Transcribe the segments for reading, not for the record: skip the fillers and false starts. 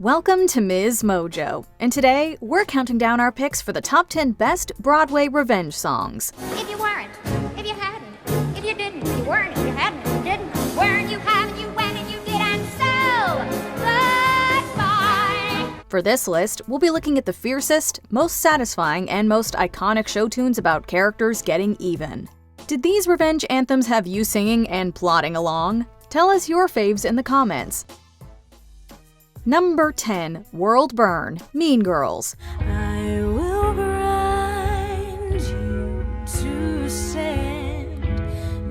Welcome to MsMojo, and today we're counting down our picks for the top 10 best Broadway revenge songs. If you weren't, if you hadn't, if you didn't, if you weren't, if you hadn't, if you didn't, weren't, you haven't, you went, and you did, and so goodbye. For this list, we'll be looking at the fiercest, most satisfying, and most iconic show tunes about characters getting even. Did these revenge anthems have you singing and plodding along? Tell us your faves in the comments. Number 10, World Burn, Mean Girls. I will grind you to sand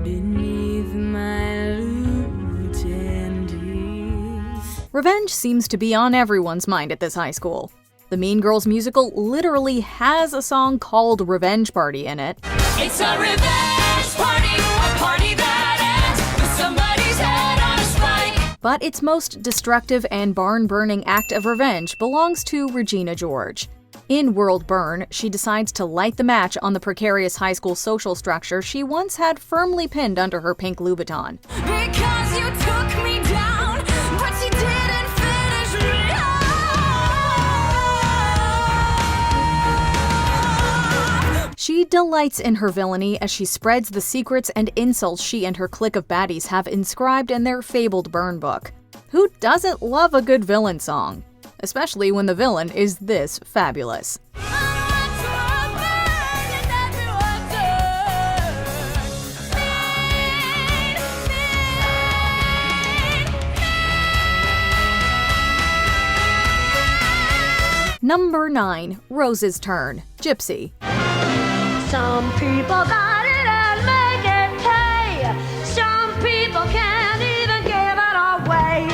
beneath my lute and ease. Revenge seems to be on everyone's mind at this high school. The Mean Girls musical literally has a song called Revenge Party in it. It's a revenge party, a party that ends with somebody's head on a spike. But its most destructive and barn-burning act of revenge belongs to Regina George. In World Burn, she decides to light the match on the precarious high school social structure she once had firmly pinned under her pink Louboutin. Because you took me down, but you didn't finish me off. She delights in her villainy as she spreads the secrets and insults she and her clique of baddies have inscribed in their fabled burn book. Who doesn't love a good villain song? Especially when the villain is this fabulous. Number 9, Rose's Turn, Gypsy. Some people got it and make it pay. Some people can't even give it away.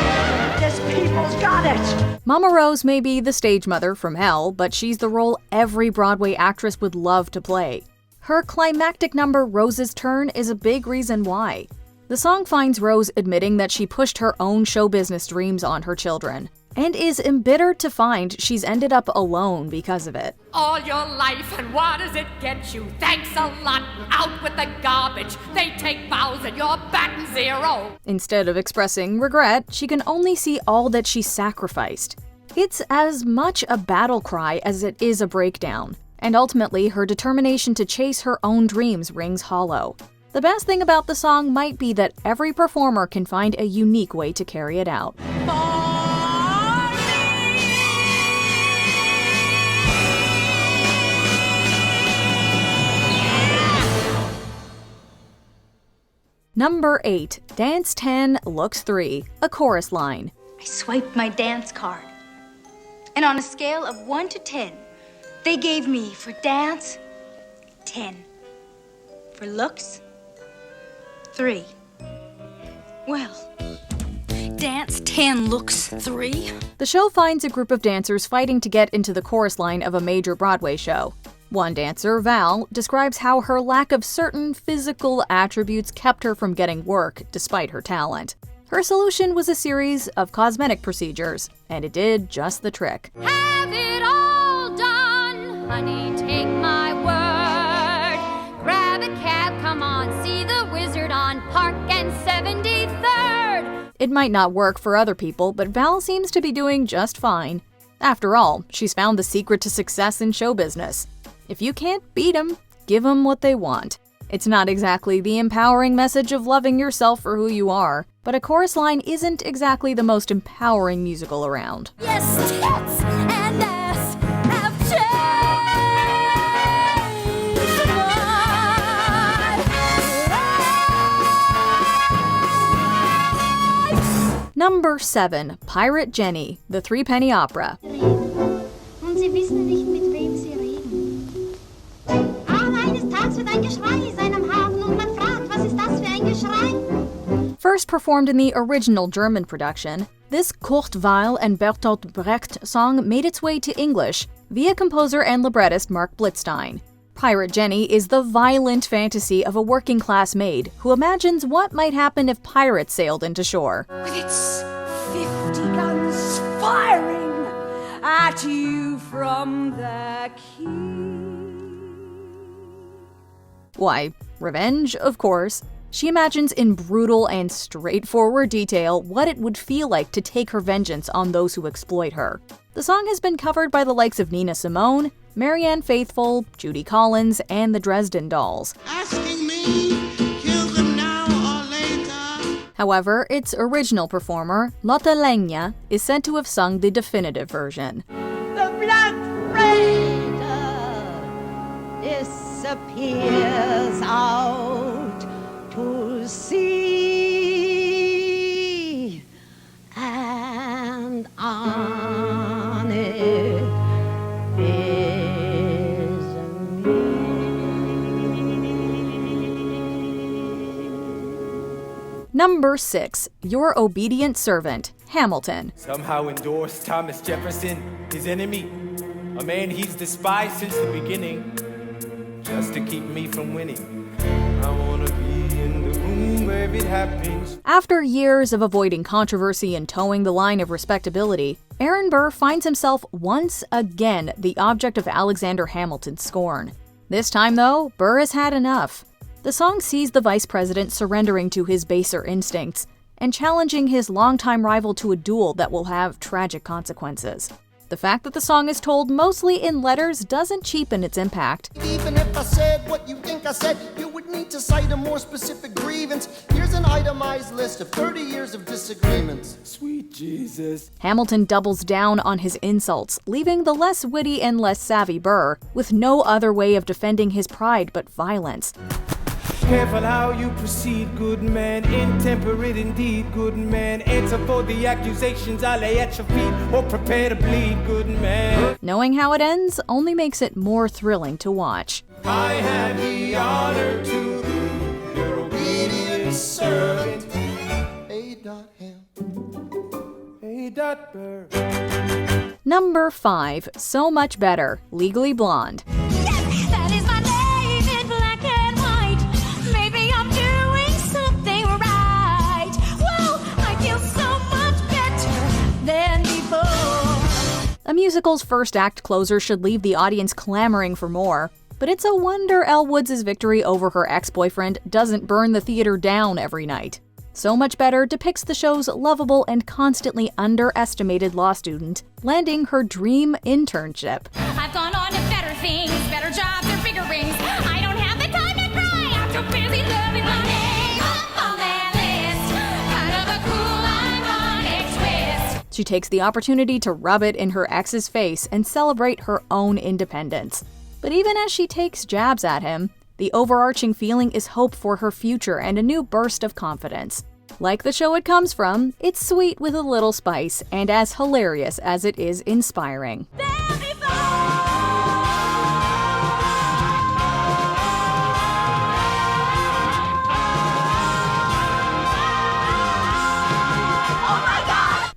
This people's got it. Mama Rose may be the stage mother from hell, but she's the role every Broadway actress would love to play. Her climactic number, Rose's Turn, is a big reason why. The song finds Rose admitting that she pushed her own show business dreams on her children, and is embittered to find she's ended up alone because of it. All your life, and what does it get you? Thanks a lot, out with the garbage. They take bows and you're batting zero. Instead of expressing regret, she can only see all that she sacrificed. It's as much a battle cry as it is a breakdown, and ultimately her determination to chase her own dreams rings hollow. The best thing about the song might be that every performer can find a unique way to carry it out. Number 8, Dance 10, Looks 3, a chorus line. I swiped my dance card, and on a scale of 1 to 10, they gave me for dance 10, for looks 3. Well, dance 10 looks 3. The show finds a group of dancers fighting to get into the chorus line of a major Broadway show. One dancer, Val, describes how her lack of certain physical attributes kept her from getting work despite her talent. Her solution was a series of cosmetic procedures, and it did just the trick. Have it all done, honey, take my word. Grab a cab, come on, see the wizard on Park and 73rd. It might not work for other people, but Val seems to be doing just fine. After all, she's found the secret to success in show business. If you can't beat 'em, give 'em what they want. It's not exactly the empowering message of loving yourself for who you are, but a chorus line isn't exactly the most empowering musical around. Yes, tits and ass have changed. Number 7, Pirate Jenny, the Threepenny Opera. Und sie wissen nicht, mit wem sie reden. Aber eines Tages wird ein Geschrei sein am Hafen und man fragt, was ist das für ein Geschrei? First performed in the original German production, this Kurt Weill and Bertolt Brecht song made its way to English via composer and librettist Mark Blitzstein. Pirate Jenny is the violent fantasy of a working-class maid who imagines what might happen if pirates sailed into shore. With its 50 guns firing at you from the quay. Why, revenge, of course. She imagines in brutal and straightforward detail what it would feel like to take her vengeance on those who exploit her. The song has been covered by the likes of Nina Simone, Marianne Faithfull, Judy Collins, and the Dresden Dolls. Asking me, kill them now or later. However, its original performer, Lotte Lenya, is said to have sung the definitive version. The Black Raider disappears out to sea, and on it is Number 6. Your Obedient Servant, Hamilton. Somehow endorsed Thomas Jefferson, his enemy. A man he's despised since the beginning, just to keep me from winning. I wanna be in the room where it happens. After years of avoiding controversy and towing the line of respectability, Aaron Burr finds himself once again the object of Alexander Hamilton's scorn. This time, though, Burr has had enough. The song sees the vice president surrendering to his baser instincts and challenging his longtime rival to a duel that will have tragic consequences. The fact that the song is told mostly in letters doesn't cheapen its impact. Even if I said what you think I said, you would need to cite a more specific grievance. Here's an itemized list of 30 years of disagreements. Sweet Jesus. Hamilton doubles down on his insults, leaving the less witty and less savvy Burr with no other way of defending his pride but violence. Careful how you proceed, good man. Intemperate indeed, good man. Answer for the accusations I lay at your feet, or prepare to bleed, good man. Knowing how it ends only makes it more thrilling to watch. I have the honor to be your obedient servant. A.Ham. A.Burr. Number 5. So Much Better, Legally Blonde. That is my name in black and white. Maybe I'm doing something right. Whoa, I feel so much better than before. A musical's first act closer should leave the audience clamoring for more, but it's a wonder Elle Woods' victory over her ex-boyfriend doesn't burn the theater down every night. So Much Better depicts the show's lovable and constantly underestimated law student landing her dream internship. I've gone on to better things, better jobs or bigger rings. I don't have the time to cry. I'm too busy loving my name up on that list. Kind of a cool ironic twist. She takes the opportunity to rub it in her ex's face and celebrate her own independence. But even as she takes jabs at him, the overarching feeling is hope for her future and a new burst of confidence. Like the show it comes from, it's sweet with a little spice and as hilarious as it is inspiring.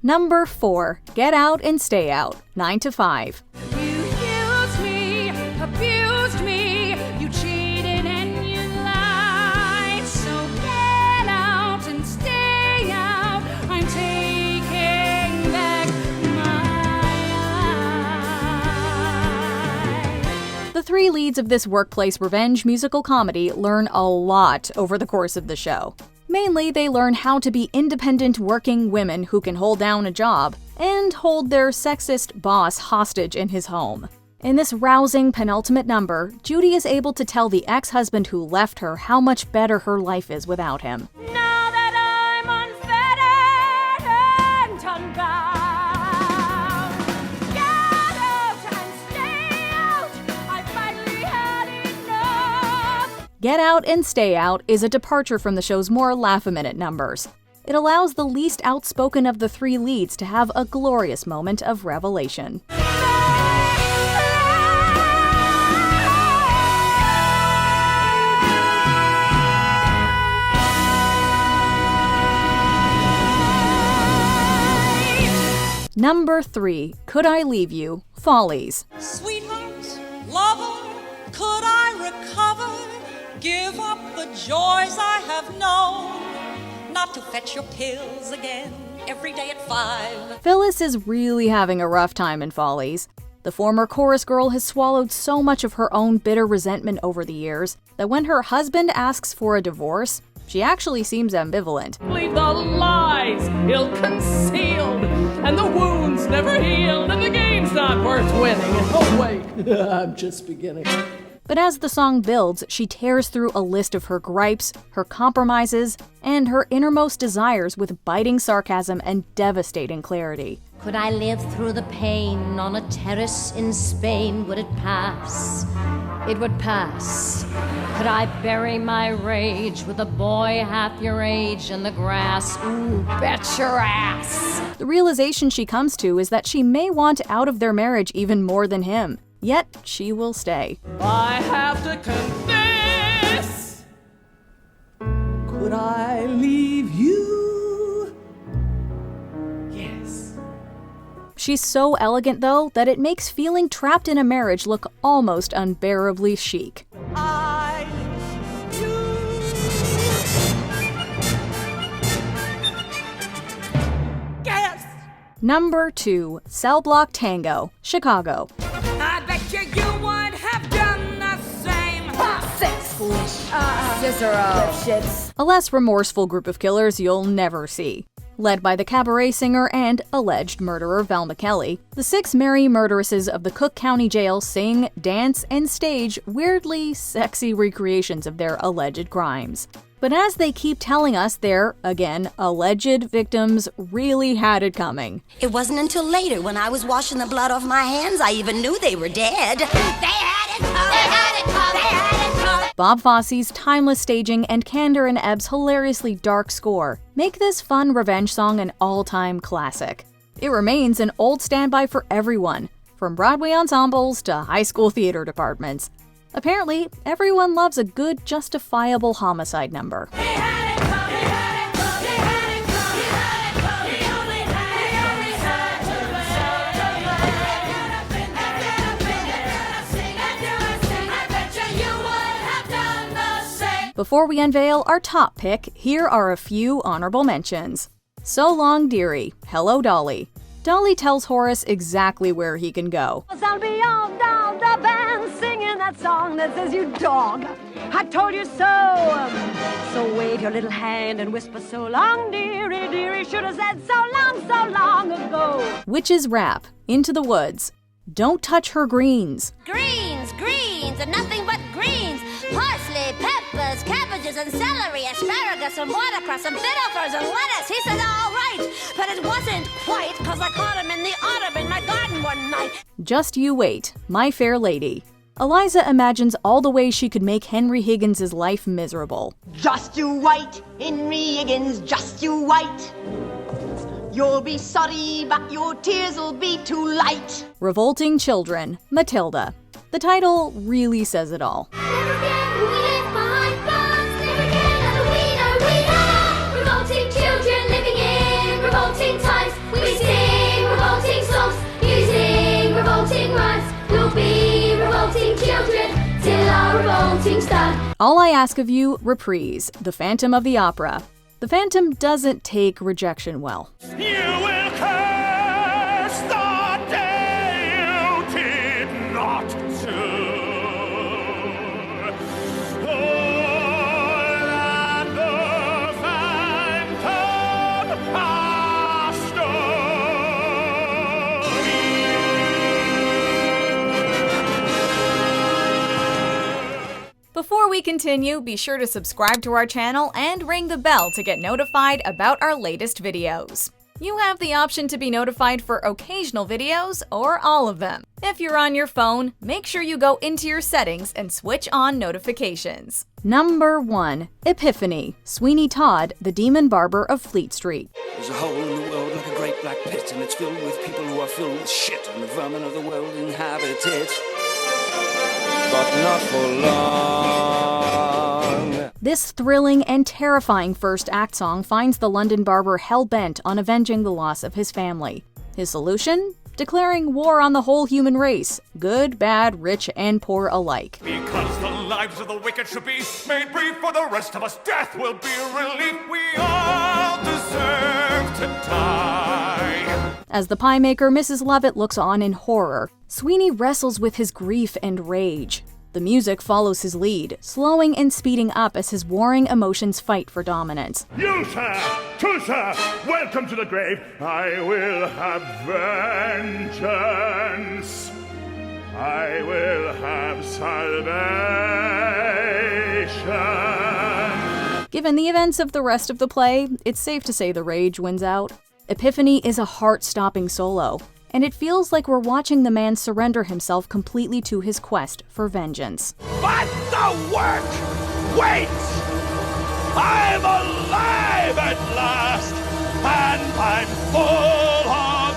Number 4. Get Out and Stay Out, 9 to 5. You used me, abused me, you cheated and you lied. So get out and stay out. I'm taking back my life. The 3 leads of this workplace revenge musical comedy learn a lot over the course of the show. Mainly, they learn how to be independent working women who can hold down a job and hold their sexist boss hostage in his home. In this rousing penultimate number, Judy is able to tell the ex-husband who left her how much better her life is without him. Now that I'm unfettered and unbound, get out and stay out. I finally had enough. Get Out and Stay Out is a departure from the show's more laugh-a-minute numbers. It allows the least outspoken of the 3 leads to have a glorious moment of revelation. Number 3. Could I Leave You? Follies. Sweetheart, lover, could I recover? Give up the joys I have known. Not to fetch your pills again every day at 5. Phyllis is really having a rough time in Follies. The former chorus girl has swallowed so much of her own bitter resentment over the years that when her husband asks for a divorce, She actually seems ambivalent. Leave the lies ill-concealed, and the wounds never healed, and the game's not worth winning. Oh wait, I'm just beginning. But as the song builds, she tears through a list of her gripes, her compromises, and her innermost desires with biting sarcasm and devastating clarity. Could I live through the pain on a terrace in Spain? Would it pass? It would pass. Could I bury my rage with a boy half your age in the grass? Ooh, bet your ass. The realization she comes to is that she may want out of their marriage even more than him. Yet, she will stay. I have to confess. Could I leave you? Yes. She's so elegant, though, that it makes feeling trapped in a marriage look almost unbearably chic. I do. Yes. Number 2, Cell Block Tango, Chicago. I bet you would have done the same. A less remorseful group of killers you'll never see. Led by the cabaret singer and alleged murderer Velma Kelly, the 6 merry murderesses of the Cook County Jail sing, dance, and stage weirdly sexy recreations of their alleged crimes. But as they keep telling us their, again, alleged victims really had it coming. It wasn't until later, when I was washing the blood off my hands, I even knew they were dead. They had it coming. They had it coming. They had it coming. Bob Fosse's timeless staging and Kander and Ebb's hilariously dark score make this fun revenge song an all-time classic. It remains an old standby for everyone, from Broadway ensembles to high school theater departments. Apparently, everyone loves a good, justifiable homicide number. Before we unveil our top pick, here are a few honorable mentions. So Long Dearie, Hello Dolly. Dolly tells Horace exactly where he can go. I'll be all down the band singing that song that says, "You dog, I told you so." So wave your little hand and whisper, "So long, dearie, dearie, should have said so long ago." Witches Rap, Into the Woods. Don't touch her greens. Greens, and nothing but greens. Parsley, peppers, cabbages, and celery, asparagus, and watercress, and fiddlefurs, and lettuce. He said, all right, but it wasn't quite, 'cause I caught him in the autumn in my garden one night. Just You Wait, My Fair Lady. Eliza imagines all the ways she could make Henry Higgins' life miserable. Just you wait, Henry Higgins, just you wait. You'll be sorry, but your tears'll be too late. Revolting Children, Matilda. The title really says it all. Never forget who we left behind bars. Never forget that we are revolting children living in revolting times. We sing revolting songs, using revolting rhymes. We'll be revolting children till our revolting's done. All I Ask of You, Reprise, The Phantom of the Opera. The Phantom doesn't take rejection well. You will curse the day you did not do. Oh, that the phantom passed on. Before we continue, be sure to subscribe to our channel and ring the bell to get notified about our latest videos. You have the option to be notified for occasional videos or all of them. If you're on your phone, make sure you go into your settings and switch on notifications. Number 1. Epiphany, Sweeney Todd, the Demon Barber of Fleet Street. There's a hole in the world like a great black pit, and it's filled with people who are filled with shit, and the vermin of the world inhabit it. But not for long. This thrilling and terrifying first act song finds the London barber hell-bent on avenging the loss of his family. His solution? Declaring war on the whole human race, good, bad, rich, and poor alike. Because the lives of the wicked should be made brief, for the rest of us death will be a relief. We all deserve to die. As the pie maker, Mrs. Lovett looks on in horror. Sweeney wrestles with his grief and rage. The music follows his lead, slowing and speeding up as his warring emotions fight for dominance. You, sir, too, sir, welcome to the grave. I will have vengeance. I will have salvation. Given the events of the rest of the play, it's safe to say the rage wins out. Epiphany is a heart-stopping solo, and it feels like we're watching the man surrender himself completely to his quest for vengeance. But the work waits! I'm alive at last, and I'm full of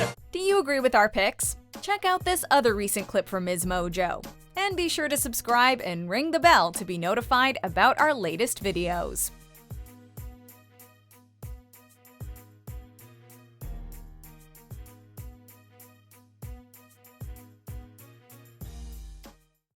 joy! Do you agree with our picks? Check out this other recent clip from MsMojo. And be sure to subscribe and ring the bell to be notified about our latest videos.